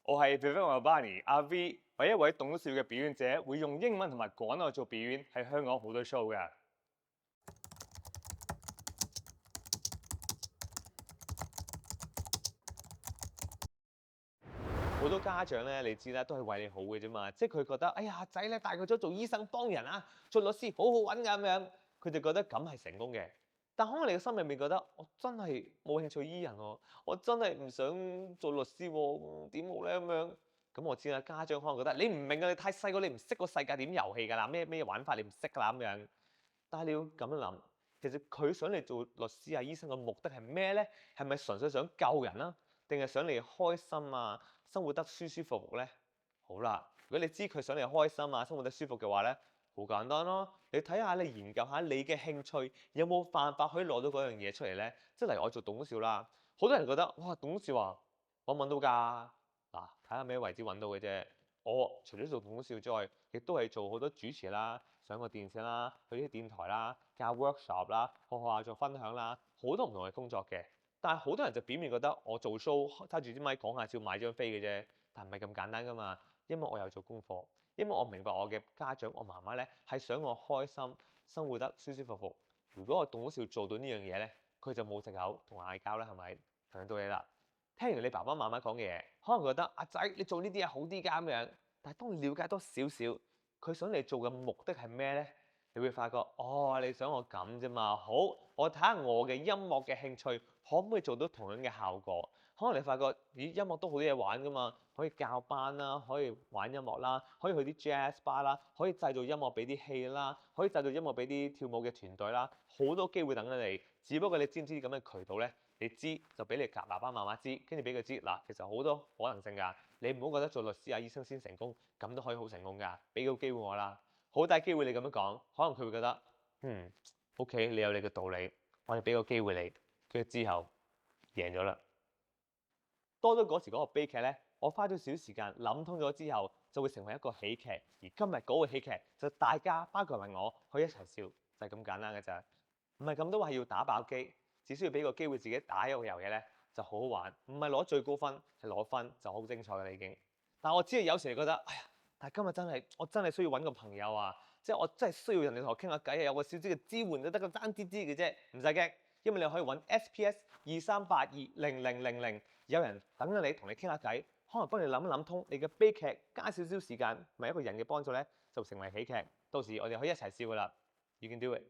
我係 Vivek Marbani 阿 V，係一位懂得笑嘅表演者，會用英文同埋廣東話做表演，喺香港好多 show 㗎。好多家長咧，你知啦，都係為你好嘅啫嘛，即係佢覺得，哎呀仔咧大個咗做醫生幫人啊，做律師好好揾㗎咁樣，佢就覺得咁係成功嘅。但可能你嘅心入面覺得，我真係冇興趣醫人喎，我真係唔想做律師喎，點好咧咁樣？咁我知啦，家長可能覺得你唔明啊，你太細個，你唔識個世界點遊戲㗎啦，咩玩法你唔識㗎啦咁樣。但係你要咁樣諗，其實佢想你做律師啊、醫生嘅目的係咩咧？係咪純粹想救人啊？定係想你開心啊，生活得舒舒服服咧？好啦，如果你知佢想你開心啊，生活得舒服嘅話咧，好簡單咯。你睇下，你研究下你嘅興趣有冇辦法可以攞到嗰樣嘢出嚟咧？即係例如我做棟篤笑啦，好多人覺得哇，棟篤笑啊，揾唔揾到㗎？嗱，睇下咩位置揾到嘅啫。我除咗做棟篤笑之外，亦都係做好多主持啦、上個電視啦、去啲電台啦、教 workshop 啦、學校做分享啦，好多唔同嘅工作嘅。但係好多人就表面覺得我做 show 揸住支咪講下笑買張飛嘅啫，但唔係咁簡單㗎嘛。因為我有做功課，因為我明白我嘅家長我媽媽咧係想我開心，生活得舒舒服服。如果我棟篤笑做到呢樣嘢咧，佢就冇藉口同我嗌交啦，係咪？同樣道理啦。聽完你爸爸媽媽講嘅嘢，可能覺得阿仔你做呢啲嘢好啲㗎咁樣。但係當你了解多少少，佢想你做嘅目的係咩咧？你會發覺哦，你想我咁啫嘛。好，我睇下我嘅音樂嘅興趣可唔可以做到同樣嘅效果？可能你發覺咦，音樂都好多嘢玩㗎嘛，可以教班啦，可以玩音樂啦，可以去啲 jazz bar 啦，可以製造音樂俾啲戲啦，可以製造音樂俾啲跳舞嘅團隊啦，好多機會等緊你。只不過你知唔知咁嘅渠道咧？你知就俾你爸爸媽媽知，跟住俾佢知嗱，其實好多可能性㗎。你唔好覺得做律師啊、醫生先成功，咁都可以好成功㗎。俾個機會我啦，好大機會你咁樣講，可能佢會覺得OK，你有你嘅道理，我哋俾個機會你，跟住之後贏咗啦。多咗嗰時嗰個悲劇咧，我花咗少少時間諗通咗之後，就會成為一個喜劇。而今日嗰個喜劇就大家包括埋我可以一齊笑，就係咁簡單嘅咋。唔係咁都話要打爆機，只需要俾個機會自己打一個遊戲咧，就好好玩。唔係攞最高分，係攞分就好精彩嘅啦已經。但我知道有時你覺得，哎呀，但係今日我真係需要揾個朋友啊，即係我真係需要人哋同我傾下偈啊，有個少少嘅支援就得個爭啲啲嘅啫，唔使驚，因為你可以揾 SPS23820000，有人等緊你同你傾下偈，可能幫你諗一諗通你嘅悲劇，加少少時間，咪一個人嘅幫助咧，就成為喜劇。到時我哋可以一齊笑噶啦，You can do it。